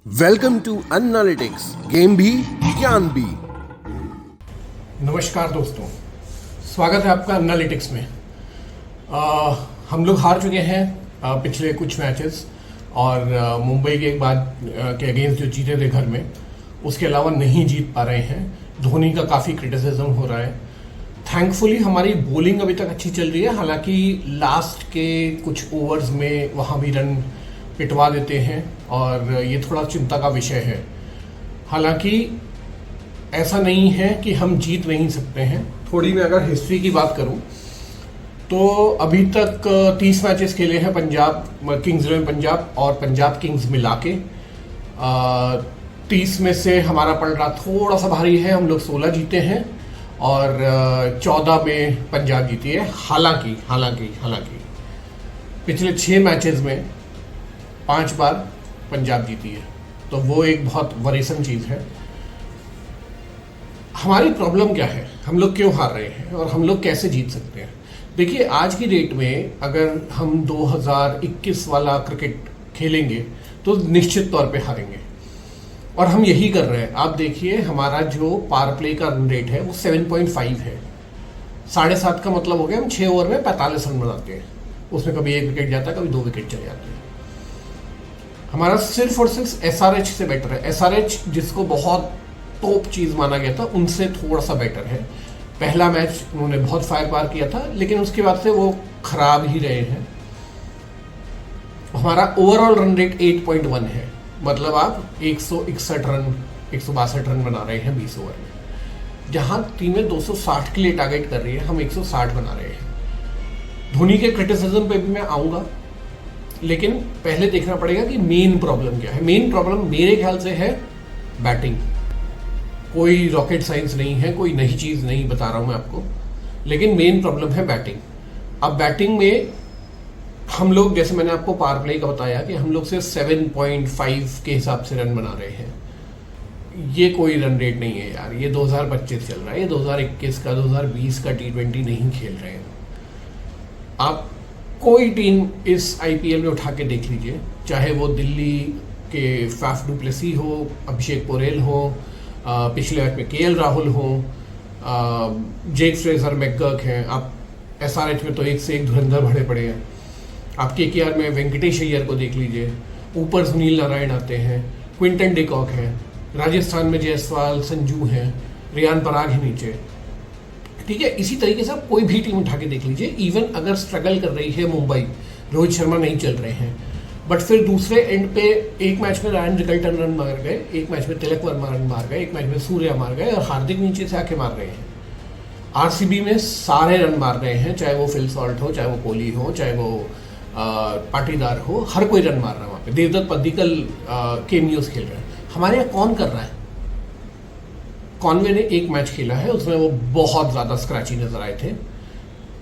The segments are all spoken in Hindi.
वेलकम टू एनालिटिक्स, गेम भी ज्ञान भी। नमस्कार दोस्तों, स्वागत है आपका एनालिटिक्स में। हम लोग हार चुके हैं पिछले कुछ मैचेस और मुंबई के बाद के अगेंस्ट जो जीते थे घर में, उसके अलावा नहीं जीत पा रहे हैं। धोनी का काफ़ी क्रिटिसिज्म हो रहा है। थैंकफुली हमारी बॉलिंग अभी तक अच्छी चल रही है, हालांकि लास्ट के कुछ ओवर्स में वहाँ भी रन पिटवा देते हैं और ये थोड़ा चिंता का विषय है। हालांकि ऐसा नहीं है कि हम जीत नहीं सकते हैं। थोड़ी मैं अगर हिस्ट्री की बात करूं तो अभी तक 30 मैचेस खेले हैं पंजाब किंग्स 11 पंजाब और पंजाब किंग्स मिला के। 30 में से हमारा पलड़ा थोड़ा सा भारी है, हम लोग 16 जीते हैं और 14 में पंजाब जीती है। हालांकि पिछले 6 मैचेस में 5 बार पंजाब जीती है, तो वो एक बहुत वरीसम चीज़ है। हमारी प्रॉब्लम क्या है, हम लोग क्यों हार रहे हैं और हम लोग कैसे जीत सकते हैं? देखिए, आज की डेट में अगर हम 2021 वाला क्रिकेट खेलेंगे तो निश्चित तौर पे हारेंगे और हम यही कर रहे हैं। आप देखिए, हमारा जो पावर प्ले का रन रेट है वो 7.5 है। 7.5 का मतलब हो गया हम 6 ओवर में 45 रन बनाते हैं। उसमें कभी 1 विकेट जाता है, कभी 2 विकेट चले जाते हैं। हमारा सिर्फ और सिर्फ SRH से बेटर है। SRH जिसको बहुत टॉप चीज़ माना गया था, उनसे थोड़ा सा बेटर है। पहला मैच उन्होंने बहुत फायर पार किया था, लेकिन उसके बाद से वो खराब ही रहे हैं। हमारा ओवरऑल रन रेट 8.1 है, मतलब आप 161 रन 162 रन बना रहे हैं 20 ओवर में। जहां टीमें 260 के लिए टारगेट कर रही है, हम 160 बना रहे हैं। धोनी के क्रिटिसिज्म पे भी मैं आऊँगा, लेकिन पहले देखना पड़ेगा कि मेन प्रॉब्लम क्या है। मेन प्रॉब्लम मेरे ख्याल से है बैटिंग। कोई रॉकेट साइंस नहीं है, कोई नई चीज़ नहीं बता रहा हूँ मैं आपको, लेकिन मेन प्रॉब्लम है बैटिंग। अब बैटिंग में हम लोग, जैसे मैंने आपको पावर प्ले का बताया कि हम लोग सिर्फ 7.5 के हिसाब से रन बना रहे हैं। ये कोई रन रेट नहीं है यार। ये 2025 चल रहा है, ये 2021 का 2020 का T20 नहीं खेल रहे हैं। आप कोई टीम इस IPL में उठा के देख लीजिए, चाहे वो दिल्ली के फाफ डू प्लेसी हो, अभिषेक पोरेल हो, पिछले मैच में KL राहुल हो, जेक फ्रेजर मैकगर्क हैं। आप SRH में तो एक से एक धुरंधर भरे पड़े हैं। आप KKR में वेंकटेश अय्यर को देख लीजिए, ऊपर सुनील नारायण आते हैं, क्विंटन डिकॉक है, राजस्थान में जायसवाल, संजू हैं, रियान पराग है नीचे। ठीक है, इसी तरीके से आप कोई भी टीम उठा के देख लीजिए। इवन अगर स्ट्रगल कर रही है मुंबई, रोहित शर्मा नहीं चल रहे हैं, बट फिर दूसरे एंड पे एक मैच में रायन रिकल्टन रन मार गए, एक मैच में तिलक वर्मा रन मार गए, एक मैच में सूर्या मार गए और हार्दिक नीचे से आके मार रहे हैं। RCB में सारे रन मार रहे हैं, चाहे वो फिल सॉल्ट हो, चाहे वो कोहली हो, चाहे वो पाटीदार हो, हर कोई रन मार रहा है वहाँ पे। देवदत्त पद्दिकल केमियोस खेल रहे हैं। हमारे यहाँ कौन कर रहा है? कॉनवे ने एक मैच खेला है, उसमें वो बहुत ज़्यादा स्क्रैची नजर आए थे।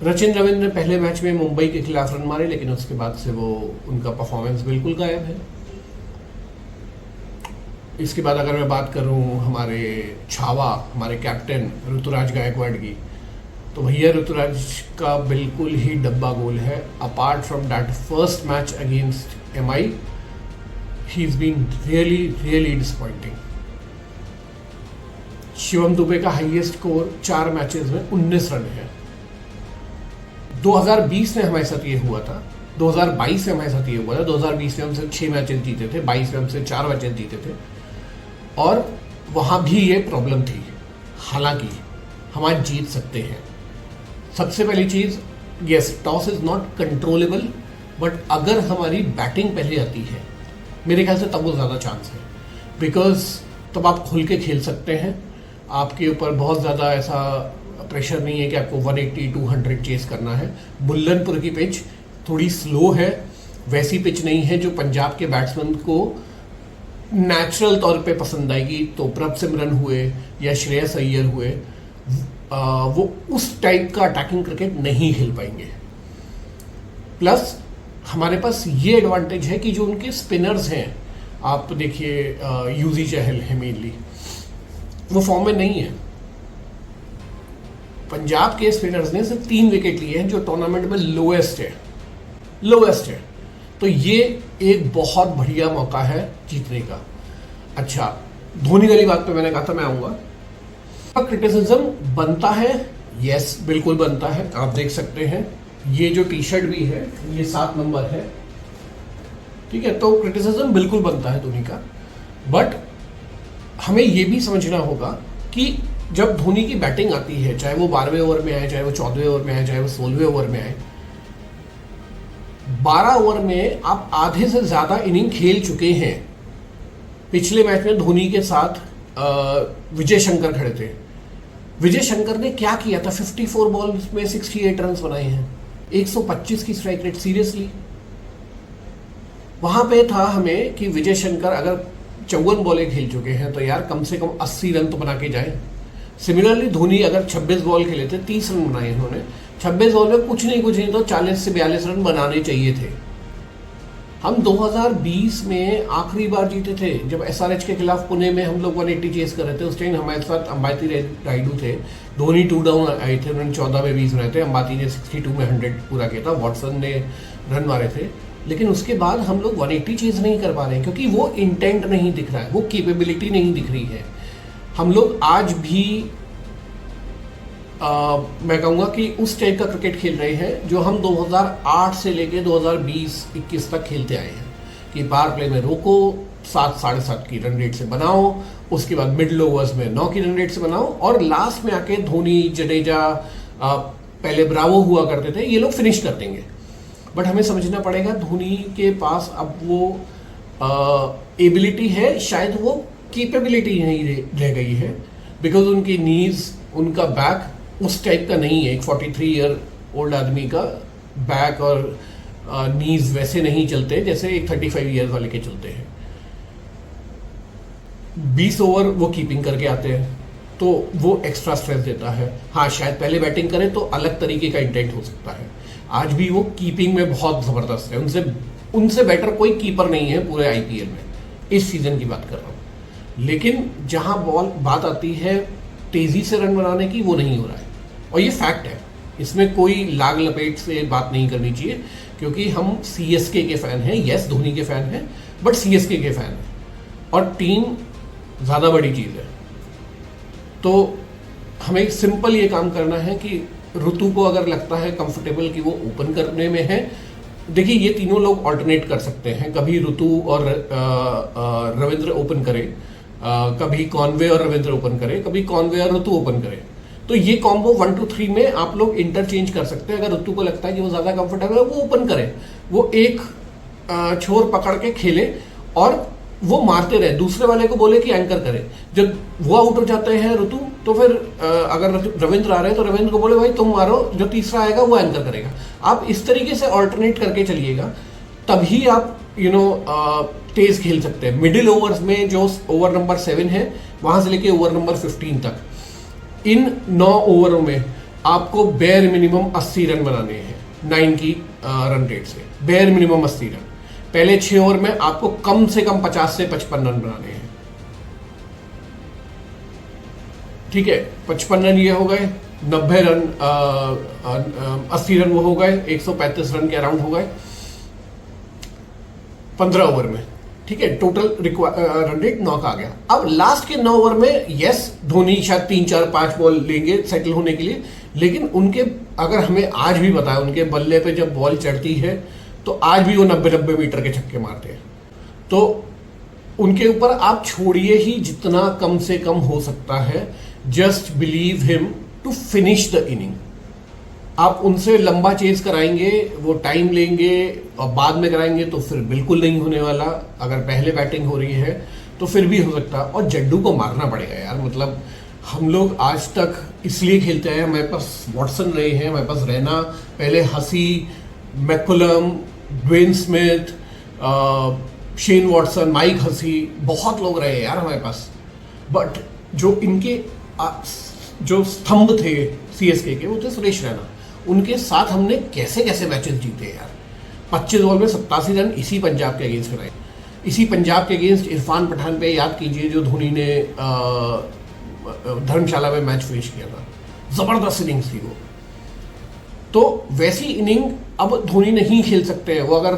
रचिन रविंद्र ने पहले मैच में मुंबई के खिलाफ रन मारे, लेकिन उसके बाद से वो उनका परफॉर्मेंस बिल्कुल गायब है। इसके बाद अगर मैं बात करूं हमारे छावा, हमारे कैप्टन ऋतुराज गायकवाड़ की, तो भैया ऋतुराज का बिल्कुल ही डब्बा गोल है। Apart from that first match against MI, he is been really disappointing. Shivam Dube का हाईएस्ट स्कोर 4 मैचेस में 19 रन है। 2020 में हमारे साथ ये हुआ था, 2022 में हमारे साथ ये हुआ था। 2020 में हमसे 6 मैचेस जीते थे, 22 में हमसे 4 मैचेस जीते थे और वहाँ भी ये प्रॉब्लम थी। हालांकि हम आज जीत सकते हैं। सबसे पहली चीज़, yes, toss is not controllable, but अगर हमारी बैटिंग पहले आती है, मेरे ख्याल से तब वो ज़्यादा चांस है। बिकॉज तब आप खुल के खेल सकते हैं। आपके ऊपर बहुत ज़्यादा ऐसा प्रेशर नहीं है कि आपको 180-200 चेस करना है। बुल्लनपुर की पिच थोड़ी स्लो है, वैसी पिच नहीं है जो पंजाब के बैट्समैन को नेचुरल तौर पे पसंद आएगी। तो प्रभसिमरन हुए या श्रेयस अय्यर हुए, वो उस टाइप का अटैकिंग क्रिकेट नहीं खेल पाएंगे। प्लस हमारे पास ये एडवांटेज है कि जो उनके स्पिनर्स हैं, आप देखिए यूजी चहल है मेनली, वो फॉर्म में नहीं है। पंजाब के स्पिनर्स ने सिर्फ 3 विकेट लिए हैं, जो टूर्नामेंट में लोएस्ट है। तो ये एक बहुत बढ़िया मौका है जीतने का। अच्छा, धोनी वाली बात पे मैंने कहा था मैं आऊंगा। क्रिटिसिज्म बनता है, यस बिल्कुल बनता है। आप देख सकते हैं ये जो टी शर्ट भी है ये 7 नंबर है, ठीक है। तो क्रिटिसिज्म बिल्कुल बनता है धोनी का, बट हमें ये भी समझना होगा कि जब धोनी की बैटिंग आती है, चाहे वो 12वें ओवर में आए, चाहे वो 14वें ओवर में आए, चाहे वो 16वें ओवर में आए, 12 ओवर में आप आधे से ज्यादा इनिंग खेल चुके हैं। पिछले मैच में धोनी के साथ विजय शंकर खड़े थे। विजय शंकर ने क्या किया था? 54 बॉल में 68 रन बनाए हैं, 125 की स्ट्राइक रेट। सीरियसली वहां पे था हमें कि विजय शंकर अगर 54 बॉलें खेल चुके हैं तो यार कम से कम 80 रन तो बना के जाए। सिमिलरली धोनी अगर 26 बॉल खेले थे, 30 रन बनाए इन्होंने। 26 बॉल में कुछ नहीं तो 40 से 42 रन बनाने चाहिए थे। हम 2020 में आखिरी बार जीते थे जब एसआरएच के खिलाफ पुणे में हम लोग 180 चेस कर रहे थे। उस टाइम हमारे साथ अंबाती रायडू थे, धोनी 2 डाउन आए थे, उन्होंने 14 में 20 बनाए थे। अंबाती ने 62 में 100 पूरा किया था, वॉटसन ने रन मारे थे। लेकिन उसके बाद हम लोग 180 चेज नहीं कर पा रहे हैं क्योंकि वो इंटेंट नहीं दिख रहा है, वो कैपेबिलिटी नहीं दिख रही है। हम लोग आज भी मैं कहूँगा कि उस टाइप का क्रिकेट खेल रहे हैं जो हम 2008 से लेके 2020-21 तक खेलते आए हैं कि पावर प्ले में रोको, 7 साढ़े 7 की रन रेट से बनाओ, उसके बाद मिडल ओवर्स में 9 की रन रेट से बनाओ, और लास्ट में आके धोनी, जडेजा, पहले ब्रावो हुआ करते थे, ये लोग फिनिश कर देंगे। बट हमें समझना पड़ेगा धोनी के पास अब वो एबिलिटी है, शायद वो कैपेबिलिटी नहीं रह गई है, बिकॉज उनकी नीज, उनका बैक उस टाइप का नहीं है। एक 43 ईयर ओल्ड आदमी का बैक और नीज वैसे नहीं चलते जैसे एक 35 ईयर वाले के चलते हैं। 20 ओवर वो कीपिंग करके आते हैं तो वो एक्स्ट्रा स्ट्रेस देता है। हाँ, शायद पहले बैटिंग करें तो अलग तरीके का इंटेंट हो सकता है। आज भी वो कीपिंग में बहुत जबरदस्त है, उनसे बेटर कोई कीपर नहीं है पूरे आईपीएल में, इस सीजन की बात कर रहा हूं। लेकिन जहां बात आती है तेजी से रन बनाने की, वो नहीं हो रहा है, और ये फैक्ट है। इसमें कोई लाग लपेट से बात नहीं करनी चाहिए क्योंकि हम सीएसके के फैन हैं। यस, धोनी के फैन हैं, बट सीएसके के फैन हैं, और टीम ज्यादा बड़ी चीज है। तो हमें सिंपल ये काम करना है कि ऋतु को अगर लगता है कंफर्टेबल कि वो ओपन करने में है, देखिए ये तीनों लोग ऑल्टरनेट कर सकते हैं। कभी ऋतु और रविंद्र ओपन करे, कभी कॉनवे और रविंद्र ओपन करे, कभी कॉनवे और ऋतु ओपन करे। तो ये कॉम्बो 1 2 3 में आप लोग इंटरचेंज कर सकते हैं। अगर ऋतु को लगता है कि वो ज्यादा कंफर्टेबल है, वो ओपन करे, वो एक छोर पकड़ के खेले और वो मारते रहे, दूसरे वाले को बोले कि एंकर करे। जब वो आउट हो जाते हैं ऋतु, तो फिर अगर रविंद्र आ रहे हैं तो रविंद्र को बोले भाई तुम मारो, जो तीसरा आएगा वो एंकर करेगा। आप इस तरीके से ऑल्टरनेट करके चलिएगा, तभी आप तेज खेल सकते हैं। मिडिल ओवर्स में जो ओवर नंबर 7 है वहां से लेके ओवर नंबर 15 तक, इन 9 ओवरों में आपको बेयर मिनिमम 80 रन बनाने हैं 9 की रन रेट से। Bare minimum 80 run. पहले 6 ओवर में आपको कम से कम 50 से 55 रन बनाने हैं, ठीक है। 55 रन ये हो गए, 90 रन 80 रन वो हो गए, 135 रन के अराउंड हो गए 15 ओवर में, ठीक है। टोटल रन रेट 9 का आ गया। अब लास्ट के 9 ओवर में यस धोनी शायद 3 4 5 बॉल लेंगे सेटल होने के लिए, लेकिन उनके अगर हमें आज भी बताया उनके बल्ले पे जब बॉल चढ़ती है तो आज भी वो 90-90 मीटर के छक्के मारते हैं। तो उनके ऊपर आप छोड़िए ही जितना कम से कम हो सकता है, just believe him to finish the inning. आप उनसे लंबा चेज कराएंगे, वो टाइम लेंगे और बाद में कराएंगे तो फिर बिल्कुल नहीं होने वाला। अगर पहले बैटिंग हो रही है तो फिर भी हो सकता, और जड्डू को मारना पड़ेगा यार। मतलब हम लोग आज तक इसलिए खेलते हैं, हमारे पास वॉटसन रहे हैं, हमारे पास रैना, पहले Hussey, McCullum, Dwayne Smith, Shane Watson, Mike Hussey, बहुत लोग रहे यार हमारे पास। बट जो इनके जो स्तंभ थे सीएसके के, वो थे सुरेश रैना। उनके साथ हमने कैसे कैसे मैचेस जीते यार। 25 बॉल में 87 रन इसी पंजाब के अगेंस्ट कराए। इसी पंजाब के अगेंस्ट इरफान पठान पे याद कीजिए जो धोनी ने धर्मशाला में मैच फिनिश किया था, जबरदस्त इनिंग्स थी वो। तो वैसी इनिंग अब धोनी नहीं खेल सकते हैं। वो अगर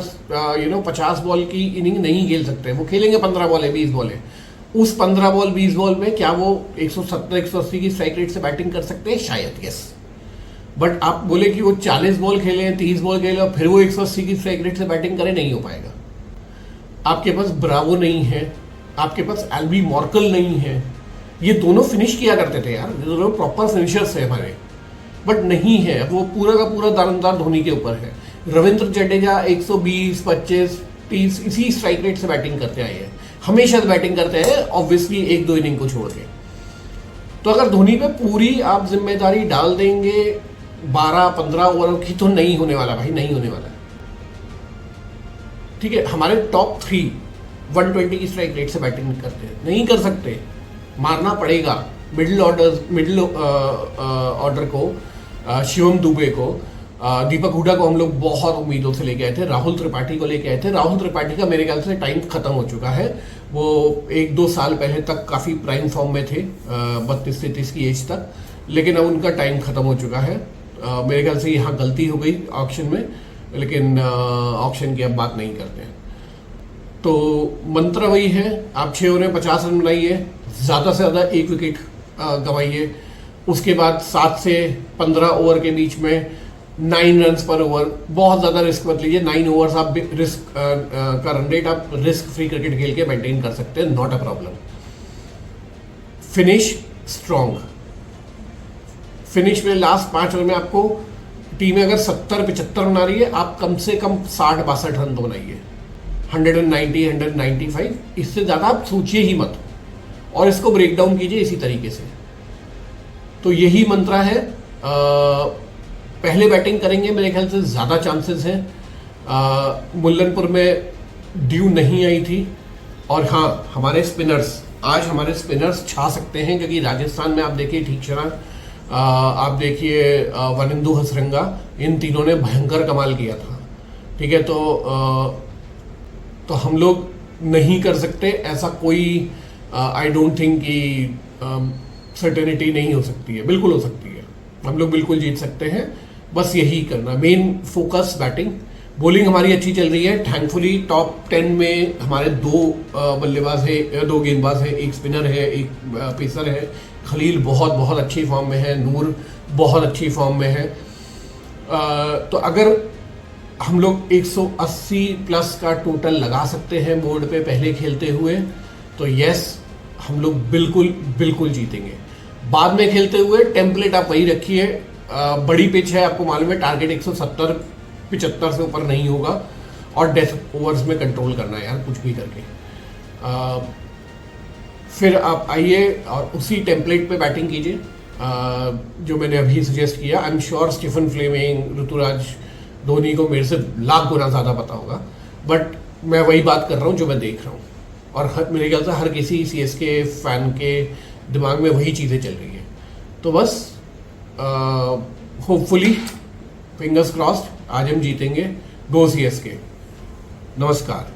50 बॉल की इनिंग नहीं खेल सकते, वो खेलेंगे 15 बॉलें 20 बॉलें, उस 15 बॉल 20 बॉल में क्या वो 170 180 की स्ट्राइक रेट से बैटिंग कर सकते हैं? शायद, यस। बट आप बोले कि वो 40 बॉल खेले 30 बॉल खेले और फिर वो 180 की स्ट्राइक रेट से बैटिंग करे, नहीं हो पाएगा। आपके पास ब्रावो नहीं है, आपके पास एल्बी मॉर्कल नहीं है, ये दोनों फिनिश किया करते थे यार, ये दोनों प्रॉपर फिनिशर्स है हमारे, बट नहीं है। वो पूरा का पूरा दारोमदार धोनी के ऊपर है। रविंद्र जडेजा 120 25 30 इसी स्ट्राइक रेट से बैटिंग करते आए हैं, हमेशा से बैटिंग करते हैं, ऑब्वियसली 1-2 इनिंग को छोड़ के। तो अगर धोनी पे पूरी आप जिम्मेदारी डाल देंगे 12-15 ओवरों की, तो नहीं होने वाला भाई, नहीं होने वाला। ठीक है, हमारे टॉप 3 120 की स्ट्राइक रेट से बैटिंग करते हैं, नहीं कर सकते, मारना पड़ेगा। मिडिल ऑर्डर को शिवम दुबे को, दीपक हुडा को हम लोग बहुत उम्मीदों से लेके आए थे, राहुल त्रिपाठी को लेके आए थे। राहुल त्रिपाठी का मेरे ख्याल से टाइम खत्म हो चुका है। वो 1-2 साल पहले तक काफ़ी प्राइम फॉर्म में थे, 32-33 की एज तक, लेकिन अब उनका टाइम खत्म हो चुका है। मेरे ख्याल से यहाँ गलती हो गई ऑक्शन में, लेकिन ऑक्शन की अब बात नहीं करते हैं। तो मंत्र वही है, आप 6 ओवर में 50 रन बनाइए, ज़्यादा से ज़्यादा 1 विकेट गंवाइए। उसके बाद 7 से 15 ओवर के बीच में 9 रन पर ओवर, बहुत ज़्यादा रिस्क मत लीजिए। 9 ओवर्स आप रिस्क का रन रेट आप रिस्क फ्री क्रिकेट खेल के मेंटेन कर सकते हैं, not a problem. Finish strong, finish में लास्ट 5 ओवर में आपको टीम अगर 70-75 बना रही है, आप कम से कम 60-62 रन तो बनाइए, 190 195, इससे ज़्यादा आप सोचिए ही मत, और इसको ब्रेक डाउन कीजिए इसी तरीके से। तो यही मंत्र है। पहले बैटिंग करेंगे मेरे ख्याल से ज़्यादा चांसेस हैं। मुल्लनपुर में ड्यू नहीं आई थी, और हाँ, हमारे स्पिनर्स, आज हमारे स्पिनर्स छा सकते हैं, क्योंकि राजस्थान में आप देखिए ठीक शरा, आप देखिए वनिंदु हसरंगा, इन तीनों ने भयंकर कमाल किया था। ठीक है, तो हम लोग नहीं कर सकते ऐसा कोई, आई डोंट थिंक कि सर्टेनिटी नहीं हो सकती है, बिल्कुल हो सकती है, हम लोग बिल्कुल जीत सकते हैं। बस यही करना, मेन फोकस बैटिंग। बॉलिंग हमारी अच्छी चल रही है, थैंकफुली टॉप 10 में हमारे 2 बल्लेबाज है, 2 गेंदबाज है, 1 स्पिनर है, 1 पेसर है। खलील बहुत अच्छी फॉर्म में है, नूर बहुत अच्छी फॉर्म में है। तो अगर हम लोग 180 प्लस का टोटल लगा सकते हैं बोर्ड पे पहले खेलते हुए, तो यस, हम लोग बिल्कुल जीतेंगे। बाद में खेलते हुए टेम्पलेट आप वही रखिए, बड़ी पिच है, आपको मालूम है, टारगेट 170-75 से ऊपर नहीं होगा, और डेथ ओवर्स में कंट्रोल करना है यार, कुछ भी करके। फिर आप आइए और उसी टेम्पलेट पे बैटिंग कीजिए जो मैंने अभी सजेस्ट किया। I am sure Stephen Fleming, Ruturaj, Dhoni को मेरे से लाख गुना ज़्यादा पता होगा, बट मैं वही बात कर रहा हूँ जो मैं देख रहा हूँ, और मेरे ख्याल से हर किसी CSK फैन के दिमाग में वही चीज़ें चल रही हैं। तो बस होपफुली, फिंगर्स क्रॉस्ड, आज हम जीतेंगे। गो CSK। नमस्कार।